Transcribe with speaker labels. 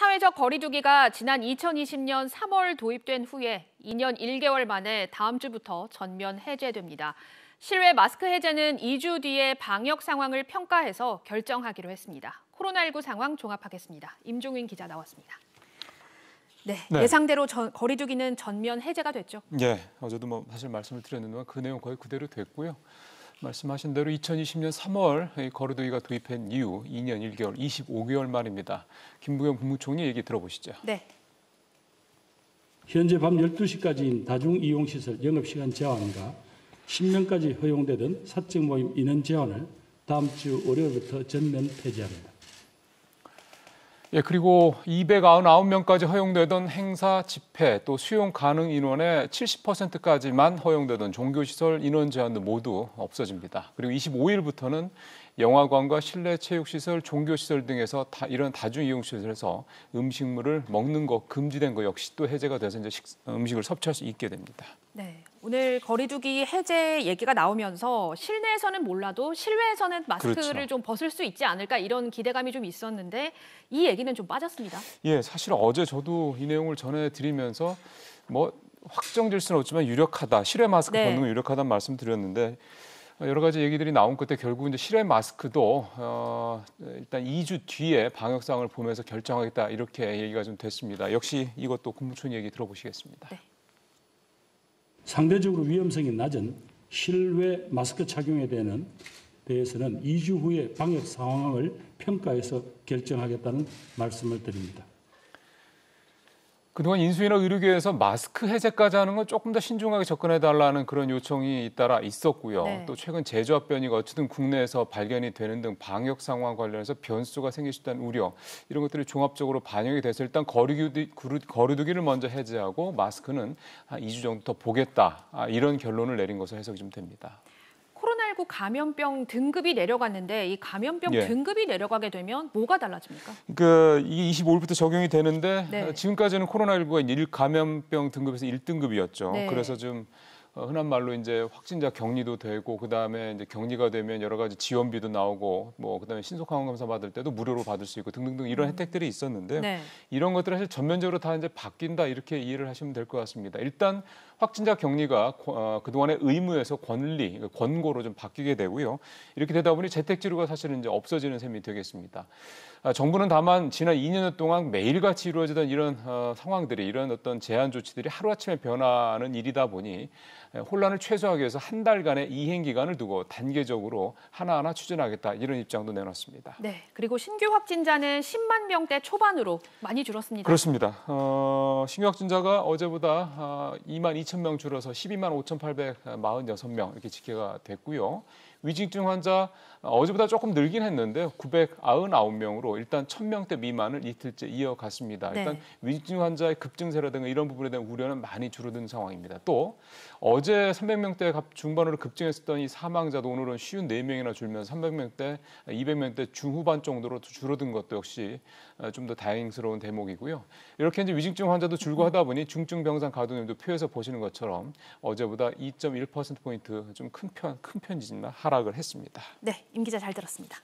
Speaker 1: 사회적 거리두기가 지난 2020년 3월 도입된 후에 2년 1개월 만에 다음 주부터 전면 해제됩니다. 실외 마스크 해제는 2주 뒤에 방역 상황을 평가해서 결정하기로 했습니다. 코로나19 상황 종합하겠습니다. 임종윤 기자 나왔습니다. 네. 예상대로 거리두기는 전면 해제가 됐죠.
Speaker 2: 네, 어제도 사실 말씀을 드렸는데 그 내용 거의 그대로 됐고요. 말씀하신 대로 2020년 3월 거리두기가 도입한 이후 2년 1개월, 25개월 만입니다. 김부겸 국무총리 얘기 들어보시죠.
Speaker 1: 네.
Speaker 3: 현재 밤 12시까지인 다중이용시설 영업시간 제한과 10명까지 허용되던 사적 모임 인원 제한을 다음 주 월요일부터 전면 폐지합니다.
Speaker 2: 예, 그리고 299명까지 허용되던 행사, 집회, 또 수용 가능 인원의 70%까지만 허용되던 종교시설 인원 제한도 모두 없어집니다. 그리고 25일부터는 영화관과 실내 체육시설, 종교시설 등에서 이런 다중이용시설에서 음식물을 먹는 거, 금지된 거 역시 또 해제가 돼서 이제 음식을 섭취할 수 있게 됩니다.
Speaker 1: 네, 오늘 거리두기 해제 얘기가 나오면서 실내에서는 몰라도 실외에서는 마스크를
Speaker 2: 그렇죠.
Speaker 1: 좀 벗을 수 있지 않을까 이런 기대감이 좀 있었는데 이 얘기는 좀 빠졌습니다.
Speaker 2: 예, 사실 어제 저도 이 내용을 전해드리면서 확정될 수는 없지만 유력하다, 실외 마스크 벗는 건 유력하다는 말씀드렸는데 여러 가지 얘기들이 나온 끝에 결국 이제 실외 마스크도 일단 2주 뒤에 방역 상황을 보면서 결정하겠다 이렇게 얘기가 좀 됐습니다. 역시 이것도 국무총리 얘기 들어보시겠습니다.
Speaker 1: 네.
Speaker 3: 상대적으로 위험성이 낮은 실외 마스크 착용에 대해서는 2주 후에 방역 상황을 평가해서 결정하겠다는 말씀을 드립니다.
Speaker 2: 그동안 인수위나 의료계에서 마스크 해제까지 하는 건 조금 더 신중하게 접근해달라는 그런 요청이 잇따라 있었고요.
Speaker 1: 네.
Speaker 2: 또 최근 제조합 변이가 어쨌든 국내에서 발견이 되는 등 방역 상황 관련해서 변수가 생길 수 있다는 우려, 이런 것들이 종합적으로 반영이 돼서 일단 거리두기를 먼저 해제하고 마스크는 한 2주 정도 더 보겠다, 이런 결론을 내린 것으로 해석이 좀 됩니다.
Speaker 1: 코로나19 감염병 등급이 내려갔는데 이 감염병 등급이 내려가게 되면 뭐가 달라집니까?
Speaker 2: 이게 25일부터 적용이 되는데 지금까지는 코로나19가 1감염병 등급에서 1등급이었죠.
Speaker 1: 네.
Speaker 2: 그래서 좀 흔한 말로 이제 확진자 격리도 되고 그다음에 이제 격리가 되면 여러 가지 지원비도 나오고 그다음에 신속항원 검사 받을 때도 무료로 받을 수 있고 등등등 이런 혜택들이 있었는데요. 이런 것들은 사실 전면적으로 다 이제 바뀐다 이렇게 이해를 하시면 될 것 같습니다. 일단 확진자 격리가 그동안의 의무에서 권고로 좀 바뀌게 되고요. 이렇게 되다 보니 재택치료가 사실은 이제 없어지는 셈이 되겠습니다. 정부는 다만 지난 2년 동안 매일같이 이루어지던 이런 상황들이, 이런 어떤 제한 조치들이 하루아침에 변하는 일이다 보니 혼란을 최소화하기 위해서 한 달간의 이행 기간을 두고 단계적으로 하나하나 추진하겠다, 이런 입장도 내놨습니다.
Speaker 1: 네, 그리고 신규 확진자는 10만 명대 초반으로 많이 줄었습니다.
Speaker 2: 그렇습니다. 신규 확진자가 어제보다 2만 2천 명 줄어서 12만 5,846명 이렇게 집계가 됐고요. 위중증 환자 어제보다 조금 늘긴 했는데 999명으로 일단 1,000명대 미만을 이틀째 이어갔습니다. 일단 위중증 환자의 급증세라든가 이런 부분에 대한 우려는 많이 줄어든 상황입니다. 또 어제 300명대 중반으로 급증했었던 이 사망자도 오늘은 54명이나 줄면서 300명대, 200명대 중후반 정도로 줄어든 것도 역시 좀 더 다행스러운 대목이고요. 이렇게 이제 위중증 환자도 줄고 하다 보니 중증 병상 가동률도 표에서 보시는 것처럼 어제보다 2.1%포인트 좀 큰 편이지만 하락을 했습니다.
Speaker 1: 네, 임 기자 잘 들었습니다.